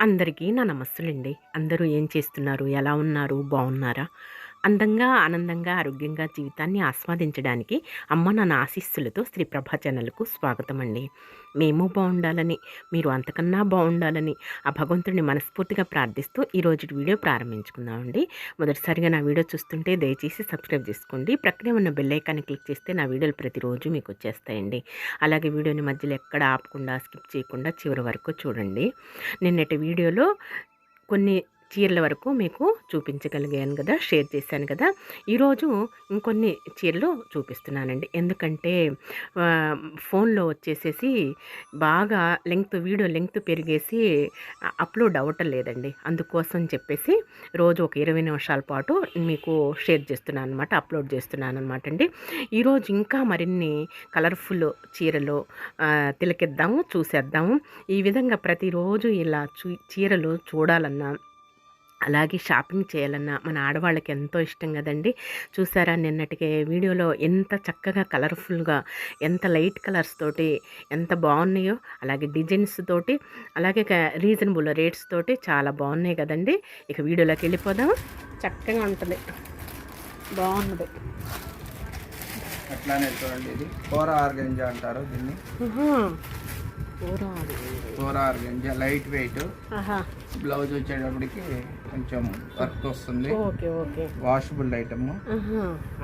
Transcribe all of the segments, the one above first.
అందరికీ నా నమస్సులండి. అందరూ ఏం చేస్తున్నారు? ఎలా ఉన్నారు? బాగున్నారా? అందంగా, ఆనందంగా, ఆరోగ్యంగా జీవితాన్ని ఆస్వాదించడానికి అమ్మ నాన్న ఆశీస్సులతో శ్రీ ప్రభా ఛానల్‌కు స్వాగతమండి. మేము బావుండాలని, మీరు అంతకన్నా బావుండాలని ఆ భగవంతుడిని మనస్ఫూర్తిగా ప్రార్థిస్తూ ఈరోజుటి వీడియో ప్రారంభించుకుందామండి. మొదటిసారిగా నా వీడియో చూస్తుంటే దయచేసి సబ్స్క్రైబ్ చేసుకోండి. ప్రక్కనే ఉన్న బెల్ ఐకాన్ని క్లిక్ చేస్తే నా వీడియోలు ప్రతిరోజు మీకు వచ్చేస్తాయండి. అలాగే వీడియోని మధ్యలో ఎక్కడ ఆపకుండా, స్కిప్ చేయకుండా చివరి వరకు చూడండి. నిన్నటి వీడియోలో కొన్ని చీరల వరకు మీకు చూపించగలిగాను కదా, షేర్ చేశాను కదా. ఈరోజు ఇంకొన్ని చీరలు చూపిస్తున్నానండి. ఎందుకంటే ఫోన్లో వచ్చేసేసి బాగా వీడియో లెంగ్త్ పెరిగేసి అప్లోడ్ అవ్వటం లేదండి. అందుకోసం చెప్పేసి రోజు ఒక 20 నిమిషాల పాటు మీకు షేర్ చేస్తున్నాను అనమాట, అప్లోడ్ చేస్తున్నాను అనమాట అండి. ఈరోజు ఇంకా మరిన్ని కలర్ఫుల్ చీరలు తిలకిద్దాము, చూసేద్దాము. ఈ విధంగా ప్రతిరోజు ఇలా చీరలు చూడాలన్నా, అలాగే షాపింగ్ చేయాలన్నా మన ఆడవాళ్ళకి ఎంతో ఇష్టం కదండి. చూసారా నిన్నటికి వీడియోలో ఎంత చక్కగా కలర్ఫుల్గా, ఎంత లైట్ కలర్స్ తోటి ఎంత బాగున్నాయో, అలాగే డిజైన్స్ తోటి, అలాగే రీజనబుల్ రేట్స్ తోటి చాలా బాగున్నాయి కదండి. ఇక వీడియోలోకి వెళ్ళిపోదాం. చక్కగా ఉంటుంది, బాగున్నది. అట్లానే చూడండి, ఇది కోరా ఆర్గంజా అంటారు దీన్ని. కోరా ఆర్గంజా లైట్ వెయిట్. బ్లౌజ్ వచ్చేటప్పటికి కొంచెం వర్క్ వస్తుంది. ఓకే ఓకే, వాషబుల్ ఐటమ్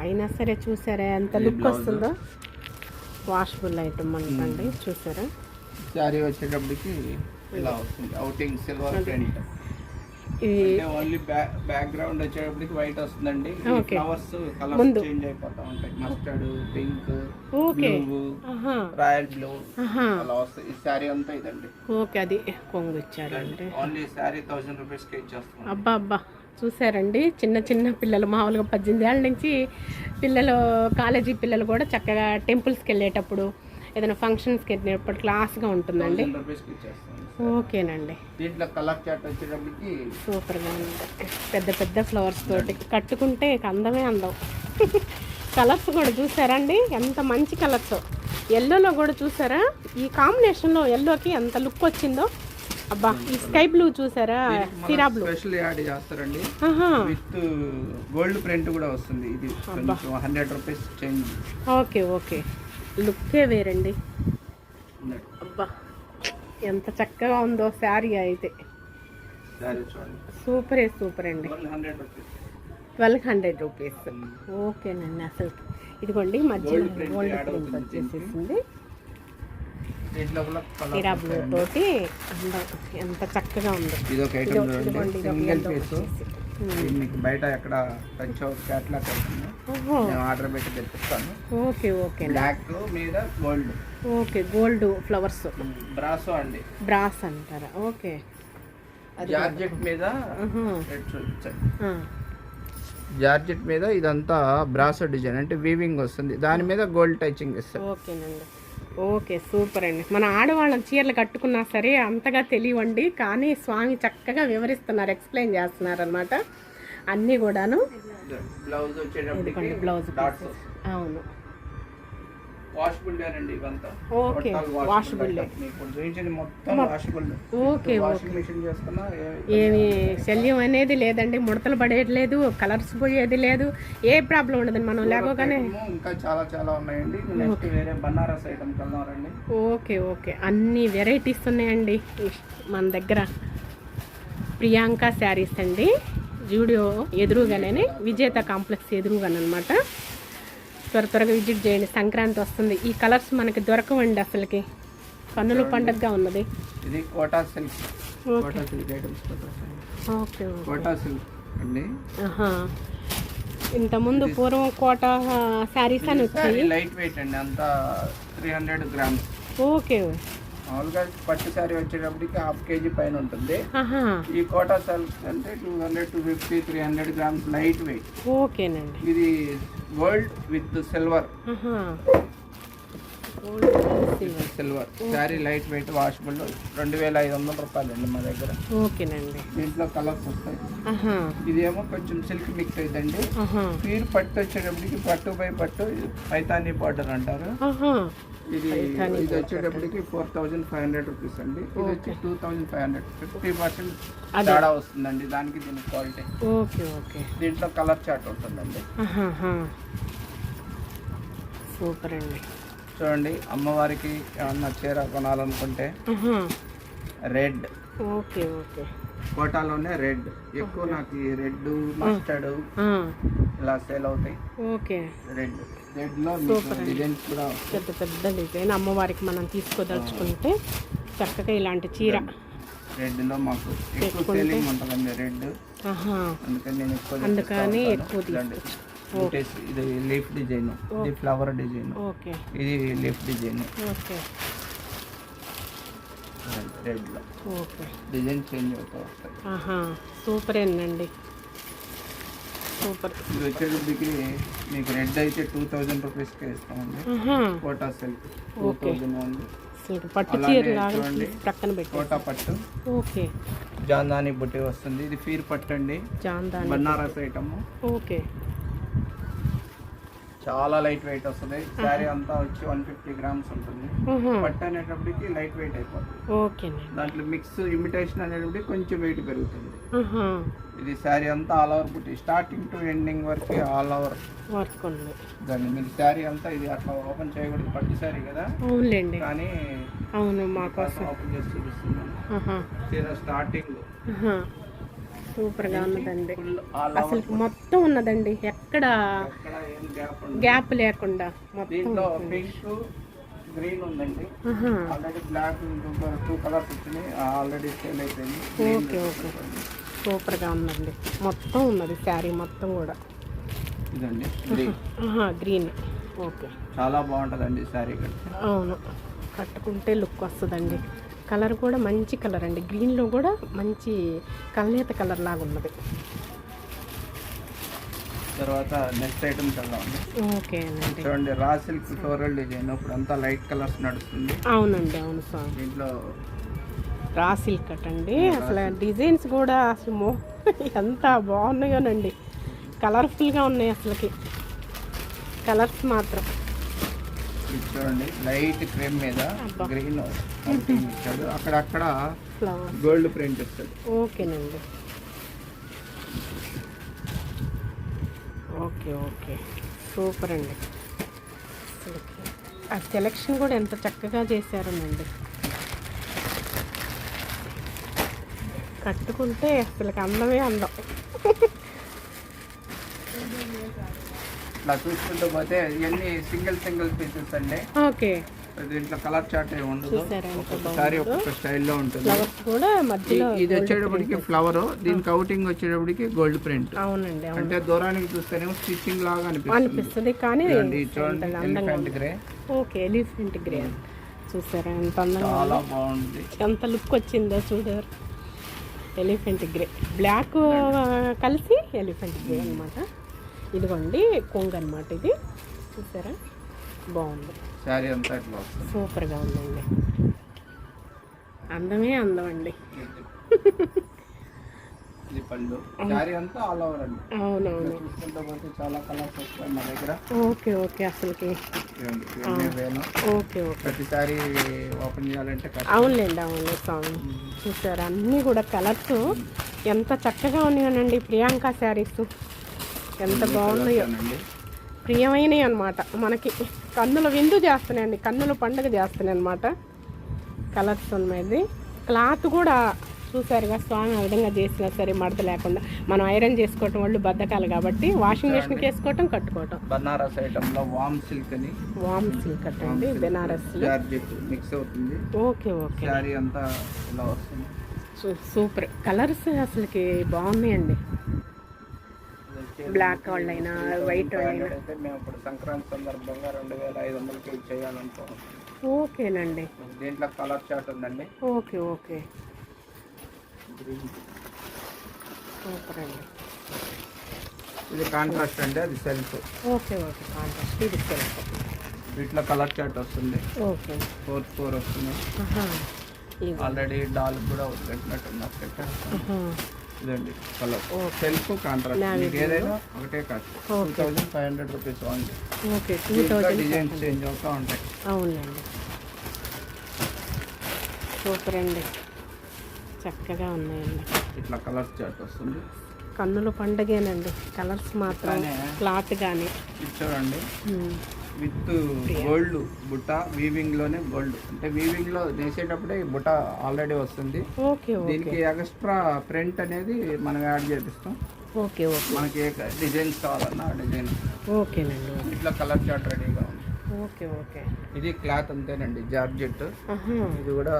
అయినా సరే చూసారా ఎంత లుక్ వస్తుందో. వాషబుల్ ఐటమ్ అనుకోండి, చూసారా. శారీ వచ్చేటప్పటికి ఇలా వస్తుంది, outing silver print. Only background వచ్చేటప్పటికి వైట్ వస్తుందండి. ఫ్లవర్స్ కలర్స్ చేంజ్ అయిపోతా ఉంటాయి. Mustard, pink, blue, royal blue అలా వస్తాయి. ఈ శారీ అంతా ఇదండి. ఓకే, అది కొంగు ఇచ్చారండి. ఓన్లీ శారీ 1000 రూపీస్ కి ఇచ్చేస్తాం. అబ్బా అబ్బా, చూసారండి. చిన్న చిన్న పిల్లలు, మామూలుగా 18 ఏళ్ళ నుంచి పిల్లలు, కాలేజీ పిల్లలు కూడా చక్కగా టెంపుల్స్కి వెళ్ళేటప్పుడు, ఏదైనా ఫంక్షన్స్కి వెళ్ళేటప్పుడు క్లాస్గా ఉంటుందండి. ఓకేనండి. దీంట్లో కలర్ చాట్ వచ్చేటప్పటికి సూపర్గా ఉంది. పెద్ద పెద్ద ఫ్లవర్స్ తోటి కట్టుకుంటే అందమే అందం. కలర్స్ కూడా చూసారండి, ఎంత మంచి కలర్స్. ఎల్లోలో కూడా చూసారా, ఈ కాంబినేషన్లో ఎల్లోకి ఎంత లుక్ వచ్చిందో. అబ్బా, ఈ స్కై బ్లూ చూసారా, సిరా బ్లూ స్పెషల్ యాడ్ చేస్తారండి. విత్ గోల్డ్ ప్రింట్ కూడా వస్తుంది. ఇది 100 రూపీస్ చేంజ్. ఓకే ఓకే, లుక్కే వేరండి. అబ్బా, ఎంత చక్కగా ఉందో శారీ అయితే. సూపరే సూపర్ అండి. 1200 రూపీస్. ఓకేనండి. అసలు ఇదిగోండి, మధ్యలో గోల్డ్ ప్రింట్ వచ్చేసేసింది. సిరా బ్లూ తోటి ఎంత చక్కగా ఉందో. మీకు బయట ఎక్కడ క్యాట్లాగ్ ఆర్డర్ పెట్టి తెప్పిస్తాను. Okay okay. బ్లాక్ మీద gold. Okay, gold flowers, brasso అండి. బ్రాస్ అంటారా. ఓకే, జార్జెట్ మీద జార్జెట్ మీద ఇదంతా బ్రాసో డిజైన్, అంటే వీవింగ్ వస్తుంది, దాని మీద గోల్డ్ టచింగ్ ఇస్తారు. ఓకేనండి. ఓకే, సూపర్ అండి. మన ఆడవాళ్ళ చీరలు కట్టుకున్నా సరే అంతగా తెలియవండి, కానీ స్వామి చక్కగా వివరిస్తున్నారు, ఎక్స్ప్లెయిన్ చేస్తున్నారు అనమాట అన్నీ కూడాను. బ్లౌజ్ వచ్చేటప్పటికి బ్లౌజ్ అవును, వాషబుల్ అండి ఇవంతా. Okay, washable. మొత్తం వాషబుల్. ఓకే, వాషింగ్ మెషిన్ చేసుకున్నా ఏమి శల్యం అనేది లేదండి, ముడతలు పడేది లేదు, కలర్స్ పోయేది లేదు, ఏ ప్రాబ్లం ఉండదండి. మనం లేకపోగానే ఇంకా చాలా చాలా ఉన్నాయండి. నెక్స్ట్ వేరే బనారస్ ఐటమ్ కలవారండి. ఓకే ఓకే, అన్ని వెరైటీస్ ఉన్నాయండి మన దగ్గర. ప్రియాంక శారీస్ అండి, జూడియో ఎదురుగానే, విజేత కాంప్లెక్స్ ఎదురుగానమాట. త్వరగా విజిట్ చేయండి. సంక్రాంతి వస్తుంది, ఈ కలర్స్ మనకి దొరకవండి అసలుకి. కన్నుల పండగగా ఉన్నది. ఇది Kota silk. Kota silk items. Okay, Kota silk అండి. ఇంతకుముందు పూర్వం కోట శారీస్ అని వచ్చాయి. లైట్ వెయిట్ అండి, అంతా 300 గ్రామ్స్. ఓకే, మామూలుగా పట్టు శారీ వచ్చేటప్పటికి 1/2 kg పైన ఉంటుంది. ఈ కోటా సిల్క్ అంటే 200, 250, 300 గ్రామ్స్ లైట్ వెయిట్. ఓకేనండి. ఇది gold with silver. Silver sari light weight, washable. 2500 రూపాయలు అండి మా దగ్గర. ఓకేనండి. దీంట్లో కలర్స్ వస్తాయి. ఇదేమో కొంచెం సిల్క్ మిక్స్ అవుతుంది. ప్యూర్ పట్టు వచ్చేటప్పటికి పట్టు బై పట్టు పైతానీ బార్డర్ అంటారు. ఇది ఇది వచ్చేటప్పటికి 4500 రూపీస్ అండి. ఇది వచ్చి 2500, 50% తేడా వస్తుందండి దానికి దీనికి క్వాలిటీ. Okay okay. దీంట్లో కలర్ చార్ట్ ఉంటుందండి. సూపర్ అండి. చూడండి, అమ్మవారికి ఏమన్నా చీర కొనాలనుకుంటే రెడ్. Okay okay. కోటాలోనే రెడ్ ఎక్కువ. నాకు ఈ రెడ్, మస్టర్డ్ ఇలా సేల్ అవుతాయి. ఓకే. రెడ్ లో డిజైన్స్ కూడా పెద్ద పెద్ద డిజైన్ అమ్మవారికి మనం తీసుకోదలుచుకుంటే చక్కగా ఇలాంటి చీర రెడ్ లో మాకు ఎక్కువ సేలింగ్ ఉంటుందండి రెడ్. అందుకని నేను ఎక్కువ ఇది లీఫ్ డిజైన్, ఇది ఫ్లవర్ డిజైన్, ఇది లీఫ్ డిజైన్. రెడ్ లో డిజైన్ చేంజ్ అవుతూ వస్తాయి. సూపర్ అండి. సూపర్. ఇది వచ్చేటప్పటికి మీకు రెడ్ అయితే 2000 రూపీస్కే ఇస్తామండి. కోటా సిల్క్ 2000 ఉంది. పట్టు చీర పక్కన పెట్టి కోటా పట్టు. ఓకే. జాందాని బుట్టి వస్తుంది. ఇది ఫీర్ పట్టు అండి, జాందాని బనారస్ ఐటమ్. ఓకే. చాలా లైట్ వెయిట్ వస్తుంది. శారీ అంతా వచ్చి 150 గ్రామ్స్ ఉంటుంది. పట్టు అనేటప్పటికి లైట్ వెయిట్ అయిపోతుంది. ఓకే. దాంట్లో మిక్స్ ఇమిటేషన్ అనేటప్పటికి కొంచెం వెయిట్ పెరుగుతుంది. ఇది శారీ అంతా ఆల్ ఓవర్ బుట్టి, స్టార్టింగ్ టు ఎండింగ్ వరకు ఆల్ ఓవర్ వర్క్ ఉంది. దాన్ని మీరు శారీ అంతా ఇది అట్లా ఓపెన్ చేయకూడదు, పట్టు శారీ కదా. అవునులేండి. కానీ అవును, మాకోసం ఓపెన్ చేసి చూపిస్తున్నాను. స్టార్టింగ్ సూపర్ గా ఉన్నదండి. అసలు మొత్తం ఉన్నదండి, ఎక్కడ గ్యాప్ లేకుండా మొత్తం. పింక్, గ్రీన్ ఉందండి. ఆల్రెడీ బ్లాక్ 2 కలర్స్ వచ్చినాయి, ఆల్రెడీ సేల్ అయిపోయింది. Okay okay. సూపర్ గా ఉందండి, మొత్తం ఉన్నది శారీ మొత్తం కూడా. ఇదండి గ్రీన్. ఓకే. చాలా బాగుంటుందండి శారీ. అవును, కట్టుకుంటే లుక్ వస్తుందండి. కలర్ కూడా మంచి కలర్ అండి, గ్రీన్లో కూడా మంచి కల్నేత కలర్ లాగా ఉన్నది. తర్వాత నెక్స్ట్ ఐటమ్ చల్లండి. ఓకే అండి. చూడండి, రా సిల్క్ ఫ్లోరల్ డిజైన్. ఇప్పుడు అంతా లైట్ కలర్స్ నడుస్తుంది. అవునండి, అవును సార్. దీంట్లో రా సిల్క్ అండి. అసలు డిజైన్స్ కూడా అసలు ఎంత బాగున్నాయోనండి, కలర్ఫుల్గా ఉన్నాయి అసలుకి కలర్స్ మాత్రం. చూడండి, లైట్ క్రీమ్ మీద గ్రీన్ ఇచ్చాడు, అక్కడక్కడ గోల్డ్ ప్రింట్ ఇస్తాడు. ఓకేనండి. Okay okay. సూపర్ అండి. ఆ సెలెక్షన్ కూడా ఎంత చక్కగా చేశారనండి. కట్టుకుంటే అసలు అందమే అందం. ఇట్లా చూసుకుంటూ పోతే ఇవన్నీ సింగిల్ పీసెస్ అండి. ఓకే. దీంట్లో కలర్ చార్ట్ ఏమి ఉండదు, ఒకసారి ఒక్కొక్క స్టైల్లో ఉంటుంది. ఇది వచ్చేటప్పటికి ఫ్లవర్, దీనికి అవుటింగ్ వచ్చేటప్పటికి గోల్డ్ ప్రింట్. అవునండి. అంటే దూరానికి చూస్తేనేమో స్టిచ్చింగ్ లాగా అనిపిస్తుంది, కానీ elephant grey. Okay, elephant grey చూసారా ఎంత అందంగా, చాలా బాగుంది. ఎంత లుక్ వచ్చిందో చూసారు. ఎలిఫెంట్ గ్రే, బ్లాక్ కలిసి ఎలిఫెంట్ గ్రే అనమాట. ఇదిగోండి కొంగు అనమాట ఇది, చూసారా బాగుంది. శారీ అంతా ఇట్లా వస్తుంది, సూపర్గా ఉందండి. అందమే అందం అండి. ఇది పళ్ళు, శారీ అంతా ఆల్ ఓవర్ అండి. అవునవును, చూసుకుంటూ పోతే చాలా కలర్స్ వస్తాయి మా దగ్గర. Okay okay. అసలుకి ఓకే ఓకే. ప్రతిసారి ఓపెన్ చేయాలంటే అవునులేండి, అవును స్వామి. చూసారా అన్నీ కూడా కలర్స్ ఎంత చక్కగా ఉన్నాయనండి. ప్రియాంక శారీస్ ఎంత బాగున్నాయో, ప్రియమైనవి అనమాట. మనకి కన్నుల విందు చేస్తున్నాయండి, కన్నుల పండుగ చేస్తున్నాయి అనమాట. కలర్స్ ఉన్నాయి. క్లాత్ కూడా చూసారుగా స్వామి ఆ విధంగా చేసినా సరే మడత లేకుండా. మనం ఐరన్ చేసుకోవటం వాళ్ళు బద్దకాలు కాబట్టి వాషింగ్ మెషిన్కి వేసుకోవటం, కట్టుకోవటం. బనారస్ ఐటమ్లో వామ్ సిల్క్ అని, వామ్ సిల్క్ అండి, బెనారస్ మిక్స్ అవుతుంది. Okay okay. శారీ అంతా ఇలా వస్తుంది. సూపర్ కలర్స్ అసలుకి బాగున్నాయండి. బ్లాక్ వాళ్ళైనా వైట్ వాళ్ళైనా. మేము ఇప్పుడు సంక్రాంతి సందర్భంగా 2500కి చేయాలనుకుంటున్నాం. ఓకేనండి. దీంట్లో కలర్ చార్ట్ ఉందండి. Okay okay. సూపర్ అండి. ఇది కాంట్రాస్ట్ అండి, అది సెల్ఫ్. Okay okay, contrast. ఇది సెల్ఫ్. వీటిలో కలర్ చార్ట్ వస్తుంది. ఓకే. 4 వస్తుంది. ఆల్రెడీ డాల్ కూడా పెట్టినట్టున్నారు పెట్టారు. ఇదండి కలర్ సెల్ఫ్ కాంట్రాస్ట్ మీకు ఏదైనా ఒకటే cost 2500 rupees only. Okay 2000 designs change అవుతూ ఉంటాయి. అవునండి సూపర్ అండి చక్కగా ఉన్నాయండి. ఇట్లా కలర్ చార్ట్ వస్తుంది. కన్నుల పండగేనండి కలర్స్ మాత్రం క్లాత్ కానీ చూడండి విత్ గోల్డ్ బుట్ట వీవింగ్ లోనే గోల్డ్ అంటే వీవింగ్ లో చేసేటప్పుడే బుట్ట ఆల్రెడీ వస్తుంది. ఓకే దీనికి ఎక్స్ట్రా ప్రింట్ అనేది మనం యాడ్ చేపిస్తాం. ఓకే ఓకే మనకి ఏ డిజైన్స్ కావాలన్నా ఆ డిజైన్. ఓకేనండి ఇట్లా కలర్ చార్ట్ రెడీగా ఉంది. ఓకే ఓకే ఇది క్లాత్ అంతేనండి జార్జెట్. ఇది కూడా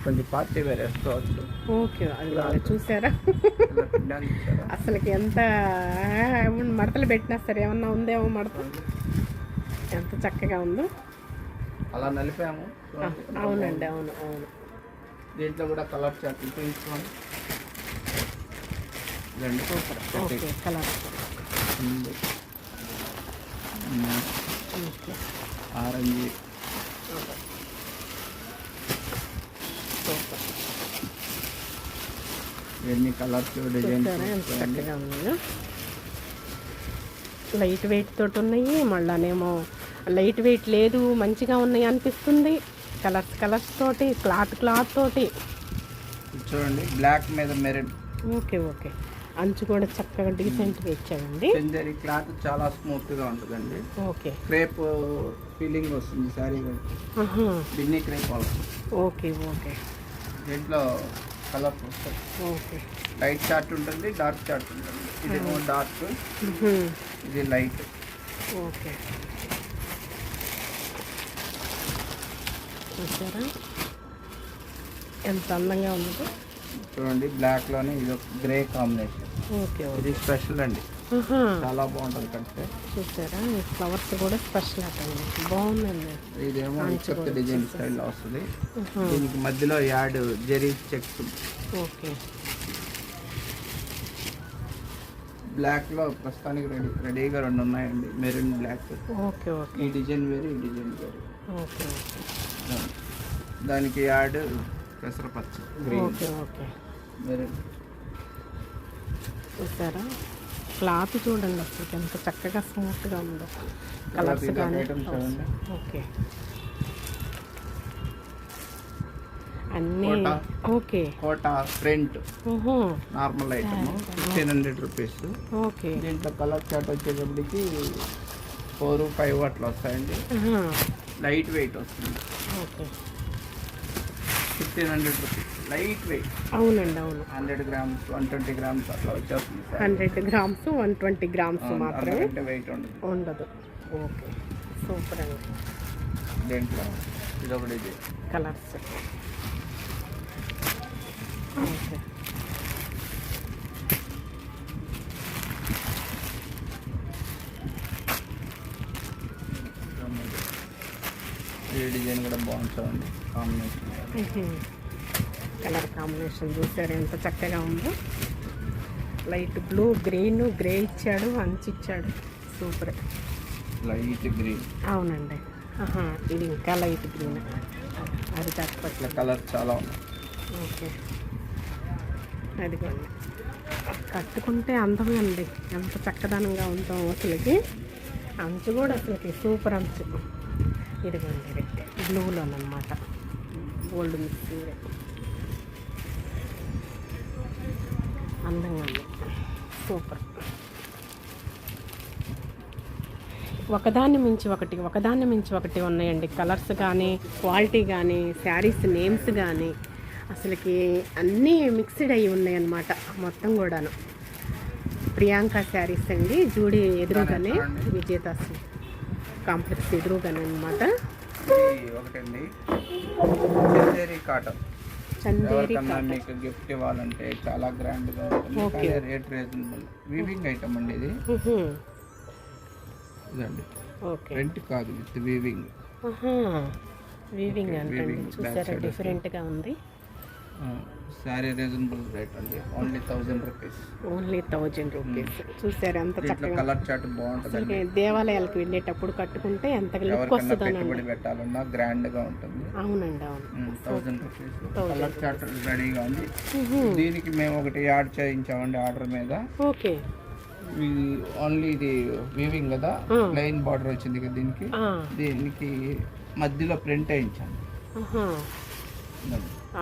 కొంచెం పార్టీ వేర్ వేసుకోవచ్చు. ఓకే అది చూసారా అసలుకి ఎంత మడతలు పెట్టినా సరే ఏమన్నా ఉందేమో మడత ఎంత చక్కగా ఉందో. అలా నలిపాము. అవునండి అవును అవును. దీంట్లో కూడా కలర్ చార్ట్ తీసుకోండి. ఓకే కలర్ ఆరెంజ్ ఇవన్నీ కలర్స్ డిజైన్స్ ఎంత చక్కగా ఉన్నాయో. లైట్ వెయిట్ తోటి ఉన్నాయి మళ్ళానేమో లైట్ వెయిట్ లేదు మంచిగా ఉన్నాయి అనిపిస్తుంది. కలర్స్ తోటి క్లాత్ తోటి చూడండి బ్లాక్ మీద మెరూన్. ఓకే ఓకే అంచు కూడా చక్కగా డీసెంట్గా ఇచ్చాడండి. చందేరి క్లాత్ చాలా స్మూత్ గా ఉంటుందండి. ఓకే క్రేప్ ఫీలింగ్ వస్తుంది sorry. Binny crepe okay okay. దీంట్లో కలర్స్ వస్తాయి. ఓకే లైట్ చార్ట్ ఉంటుంది డార్క్ చార్ట్ ఉంటుంది. ఇదేమో డార్క్ ఇది లైట్. ఓకే చూసారా ఎంత అందంగా ఉందో చూడండి. బ్లాక్ లోనే ఇది గ్రే కాంబినేషన్. ఓకే ఇది స్పెషల్ అండి చాలా బాగుంటుంది కడితే. చూసారా ఈ ఫ్లవర్స్ కూడా స్పెషల్ అటండి బాగుందండి. ఇదేమో చెక్ డిజైన్ స్టైల్లో వస్తుంది. దీనికి మధ్యలో add zari checks. Okay black లో ప్రస్తుతానికి రెడీగా రెండు ఉన్నాయండి మెరూన్ బ్లాక్. ఓకే ఓకే ఈ డిజైన్ వేరు ఈ డిజైన్ వేరు. ఓకే ఓకే దానికి యాడ్ పెసరపచ్చ గ్రీన్. Okay okay maroon. చూసారా క్లాత్ చూడండి అసలు ఎంత చక్కగా స్మూత్గా ఉందో. కలర్స్ కానీ ఓకే అన్నీ okay. Kota print normal item 1500 rupees. Okay దీంట్లో కలర్ చార్ట్ వచ్చేటప్పటికి 4, 5 అట్లా వస్తాయండి. లైట్ వెయిట్ వస్తుంది. Okay 1500 rupees light weight. అవునండి అవును. 100 గ్రామ్స్ 120 గ్రామ్స్ అట్లా వచ్చేస్తుంది. 100 గ్రామ్స్ 120 గ్రామ్స్ మాత్రమే వెయిట్ ఉండదు. ఓకే సూపర్ అండి. దీంట్లో ఇదొకటి కలర్స్ ఓకే. ఈ డిజైన్ కూడా బాగుంటుంది కాంబినేషన్. కలర్ కాంబినేషన్ చూసారు ఎంత చక్కగా ఉందో. లైట్ బ్లూ గ్రీన్ గ్రే ఇచ్చాడు అంచు ఇచ్చాడు సూపర్. లైట్ గ్రీన్ అవునండి. ఇది ఇంకా లైట్ గ్రీన్ అది తక్కువ కలర్ చాలా ఉంది. ఓకే అదిగోండి కట్టుకుంటే అందమే అండి ఎంత చక్కదనంగా ఉంటాం అసలుకి. అంచు కూడా అసలుకి సూపర్ అంచు. ఇదిగోండి ఇది బ్లూలోనమాట గోల్డ్ మిక్సింగ్ అందంగా ఉంది సూపర్. ఒకదాన్ని మించి ఒకటి ఉన్నాయండి. కలర్స్ కానీ క్వాలిటీ కానీ శారీస్ నేమ్స్ కానీ అసలుకి అన్నీ మిక్స్డ్ అయ్యి ఉన్నాయన్నమాట మొత్తం కూడాను. ప్రియాంక శారీస్ అండి జూడి ఎదురుగానే విజేతాస్ కాంప్లెక్స్ ఎదురుగానే అనమాట. ఒకటండి చందేరి కాటన్. చందేరి మీకు గిఫ్ట్ ఇవ్వాలంటే చాలా గ్రాండ్గా ఉంటుంది. Rate reasonable. వీవింగ్ ఐటమ్ అండి ఇది. ఇదండి ప్రింట్ కాదు విత్ వీవింగ్. వీవింగ్ అంటే చూసారా డిఫరెంట్గా ఉంది. శారీ రీజనబుల్ రేట్ అండి, ఓన్లీ 1000 రూపీస్. Only 1000 rupees. చూసారు ఎంత దీంట్లో చక్కగా. కలర్ చార్ట్ బాగుంటుంది. దేవాలయాలకు వెళ్ళేటప్పుడు కట్టుకుంటే ఎంత లుక్ ఎవరికైనా వస్తుందనండి. పెట్టుబడి పెట్టాలన్నా గ్రాండ్ గా ఉంటుంది. అవునండి, అవును. 1000 రూపీస్ కలర్ చార్ట్ రెడీగా ఉంది. దీనికి మేము ఒకటి యాడ్ చేయించామండి ఆర్డర్ మీద. ఓకే. ఇది ఓన్లీ ఇది వీవింగ్ కదా, ప్లెయిన్ బార్డర్ వచ్చింది కదా దీనికి. దీనికి మధ్యలో ప్రింట్ వేయించాను.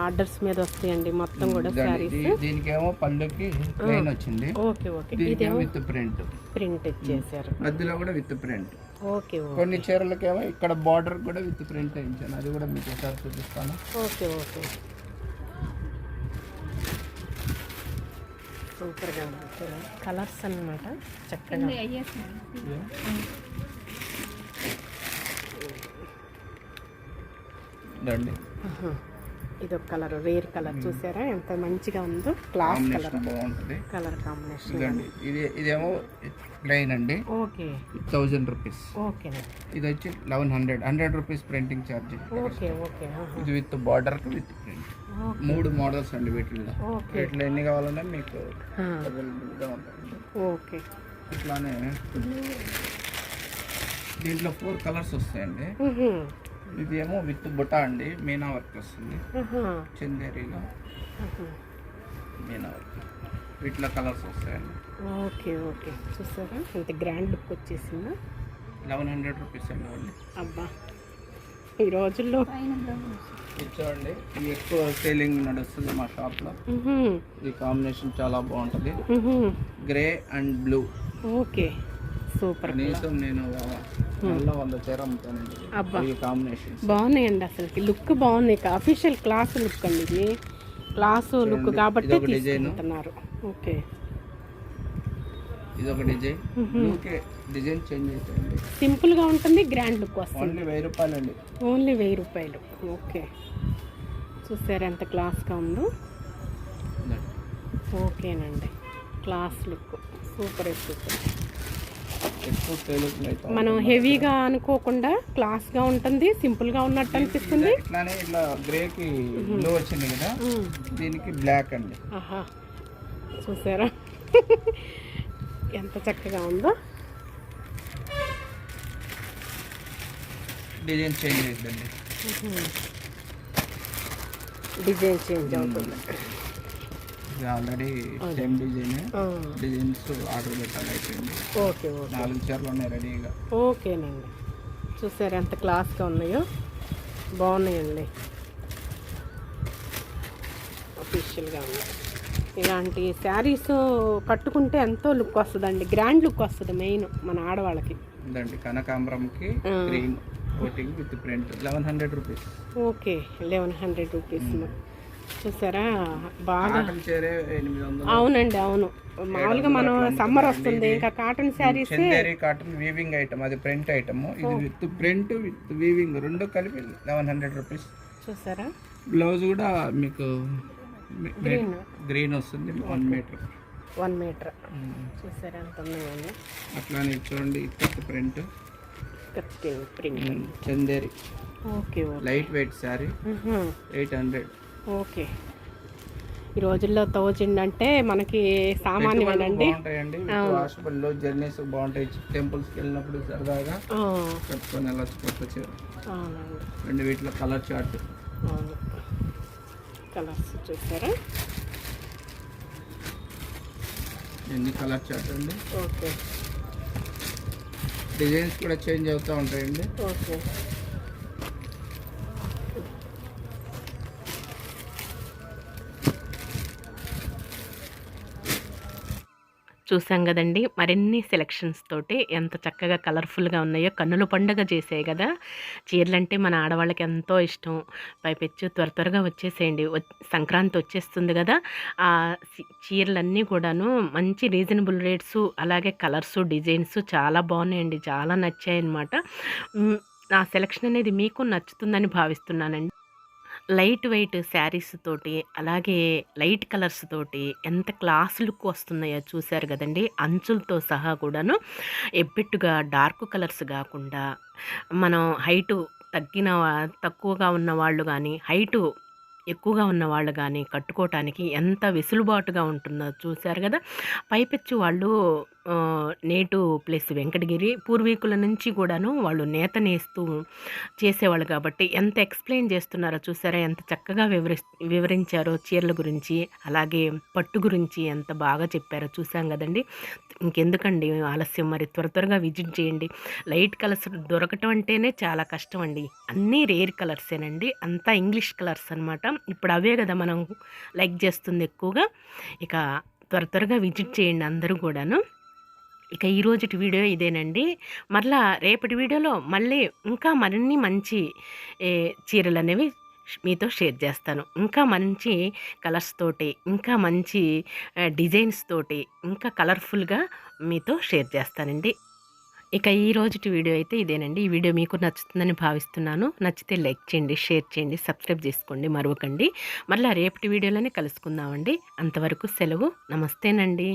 ఆర్డర్స్ మీద వస్తాయండి మొత్తం కూడా సారీస్. దీనికేమో పళ్ళుకి ప్లెయిన్ వచ్చింది. Okay okay. దీనికేమో విత్ ప్రింట్ ఇచ్చేసారు. మధ్యలో కూడా విత్ ప్రింట్. ఓకే. కొన్ని చీరలకేమో ఇక్కడ బార్డర్ కూడా విత్ ప్రింట్ వేయించాను, అది కూడా మీకు ఒకసారి చూపిస్తాను. Okay okay. సూపర్గా ఉంది కలర్స్ అన్నమాట, చక్కగా. రండి. ఇది ఒక కలర్, రేర్ కలర్. చూసారా ఎంత మంచిగా ఉందో, క్లాస్ కలర్, బాగుంటుంది కలర్ కాంబినేషన్. ఇదేమో ప్లెయిన్ అండి. ఓకే. 1000 రూపీస్. ఓకే. ఇది వచ్చి 1100 rupees printing charge. Okay okay. ఇది with border with print. 3 models అండి వీటిల్లో. వీటిలో ఎన్ని కావాలన్నా మీకు అవైలబుల్గా ఉంటుంది. ఓకే. ఇట్లానే దీంట్లో 4 కలర్స్ వస్తాయండి. ఇది ఏమో విత్ బుటా అండి, మీనా వర్క్ వస్తుంది. చందేరిలో మీనా వర్క్. వీటిలో కలర్స్ వస్తాయండి. Okay okay. చూసారా ఇంత గ్రాండ్ లుక్ వచ్చేసిందా. 1100 రూపీస్ అండి ఓన్లీ. అబ్బా, ఈ రోజుల్లో చూడండి, ఇది ఎక్కువ సేలింగ్ నడుస్తుంది మా షాప్లో. ఈ కాంబినేషన్ చాలా బాగుంటుంది, grey and blue. Okay, super. కనీసం నేను 100 చీర అమ్ముతానండి. అబ్బా, ఈ కాంబినేషన్ బాగున్నాయండి. అసలు లుక్ బాగుంది. అఫీషియల్ క్లాస్ లుక్ అండి ఇది. క్లాస్ లుక్ కాబట్టి తీసుకుంటున్నారు. ఓకే. ఇది ఒక డిజైన్. డిజైన్ చేంజ్ అవుతుంది, సింపుల్ గా ఉంటుంది, గ్రాండ్ లుక్ వస్తుంది. ఓన్లీ 1000 రూపాయలు అండి. ఓన్లీ 1000 రూపాయలు. ఓకే. చూసారు ఎంత క్లాస్గా ఉందో. ఓకేనండి, క్లాస్ లుక్ సూపర్. సూపర్. మనం హెవీగా అనుకోకుండా క్లాస్గా ఉంటుంది, సింపుల్గా ఉన్నట్టు అనిపిస్తుంది. ఇట్లానే ఇట్లా గ్రేకి బ్లూ వచ్చింది కదా, దీనికి బ్లాక్ అండి. ఆహా, చూసారా ఎంత చక్కగా ఉందో. డిజైన్ చేంజ్ అవుతుంది. డిజైన్ చేంజ్ అవుతుంది. ఆల్రెడీ సేమ్ డిజైన్స్ ఆర్డర్ పెట్టాలి అయిపోయింది. Okay okay. 4 చీరలు ఉన్నాయి రెడీగా. ఓకేనండి, చూసారు ఎంత క్లాస్గా ఉన్నాయో. బాగున్నాయండి, అఫీషియల్గా ఉన్నాయి. ఇలాంటి శారీస్ కట్టుకుంటే ఎంతో లుక్ వస్తుందండి, గ్రాండ్ లుక్ వస్తుంది మెయిన్ మన ఆడవాళ్ళకి. ఇదండి కనకాంబరంకి green coating with print 1100 rupees. Okay, 1100 rupees. చూసారా బాగా. అవునండి, అవును. మామూలుగా మనం సమ్మర్ వస్తుంది, ఇంకా cotton sarees, cotton weaving item, అది ప్రింట్ ఐటమ్. ఇది విత్ ప్రింట్ విత్ వీవింగ్ రెండు కలిపి 1100 రూపీస్. చూసారా బ్లౌజ్ కూడా మీకు గ్రీన్ వస్తుంది, 1 మీటర్. చూసారా ఎంత ఉన్నాయండి. అట్లానే చూడండి, print Chanderi. Okay, light weight sari 800. Okay. ఈ రోజుల్లో 1000 అంటే మనకి సామాన్యమేనండి. హాస్పిటల్లో జర్నీస్ బాగుంటాయి, టెంపుల్స్కి వెళ్ళినప్పుడు సరదాగా కట్టుకొని వెళ్ళచ్చు. రెండు వీటిలో కలర్ చార్ట్. కలర్స్ చూసారా, ఎన్ని కలర్ చార్ట్ అండి. ఓకే. డిజైన్స్ కూడా చేంజ్ అవుతూ ఉంటాయండి. ఓకే. చూసాం కదండి, మరిన్ని సెలెక్షన్స్ తోటి ఎంత చక్కగా కలర్ఫుల్గా ఉన్నాయో. కన్నుల పండుగ చేసాయి కదా చీరలంటే, మన ఆడవాళ్ళకి ఎంతో ఇష్టం. పైపెచ్చు త్వరగా వచ్చేసేయండి, సంక్రాంతి వచ్చేస్తుంది కదా. ఆ చీరలన్నీ కూడాను మంచి రీజనబుల్ రేట్స్, అలాగే కలర్స్, డిజైన్స్ చాలా బాగున్నాయండి, చాలా నచ్చాయి అన్నమాట. నా సెలెక్షన్ అనేది మీకు నచ్చుతుందని భావిస్తున్నానండి. లైట్ వెయిట్ శారీస్ తోటి, అలాగే లైట్ కలర్స్ తోటి ఎంత క్లాస్ లుక్ వస్తున్నాయో చూశారు కదండి. అంచులతో సహా కూడాను ఎబ్బెట్టుగా డార్క్ కలర్స్ కాకుండా, మనం హైటు తక్కువగా ఉన్న వాళ్ళు కానీ, హైటు ఎక్కువగా ఉన్న వాళ్ళు కానీ కట్టుకోవటానికి ఎంత వెసులుబాటుగా ఉంటుందో చూశారు కదా. పైపెచ్చు వాళ్ళు నేటు ప్లస్ వెంకటగిరి పూర్వీకుల నుంచి కూడాను వాళ్ళు నేత నేస్తూ చేసేవాళ్ళు కాబట్టి ఎంత ఎక్స్ప్లెయిన్ చేస్తున్నారో చూసారా, ఎంత చక్కగా వివరించారో చీరల గురించి, అలాగే పట్టు గురించి ఎంత బాగా చెప్పారో చూసాం కదండి. ఇంకెందుకండి ఆలస్యం, మరి త్వరగా విజిట్ చేయండి. లైట్ కలర్స్ దొరకటం అంటేనే చాలా కష్టం అండి. అన్నీ రేర్ కలర్సేనండి, అంతా ఇంగ్లీష్ కలర్స్ అనమాట. ఇప్పుడు అవే కదా మనం లైక్ చేస్తుంది ఎక్కువగా. ఇక త్వరగా విజిట్ చేయండి అందరూ కూడాను. ఇక ఈరోజుటి వీడియో ఇదేనండి. మరలా రేపటి వీడియోలో మళ్ళీ ఇంకా మరిన్ని మంచి చీరలు అనేవి మీతో షేర్ చేస్తాను. ఇంకా మంచి కలర్స్ తోటి, ఇంకా మంచి డిజైన్స్ తోటి, ఇంకా కలర్ఫుల్గా మీతో షేర్ చేస్తానండి. ఇక ఈ రోజుటి వీడియో అయితే ఇదేనండి. ఈ వీడియో మీకు నచ్చుతుందని భావిస్తున్నాను. నచ్చితే లైక్ చేయండి, షేర్ చేయండి, సబ్స్క్రైబ్ చేసుకోండి మరవకండి. మళ్ళీ రేపటి వీడియోలోనే కలుసుకుందామండి. అంతవరకు సెలవు. నమస్తేనండి.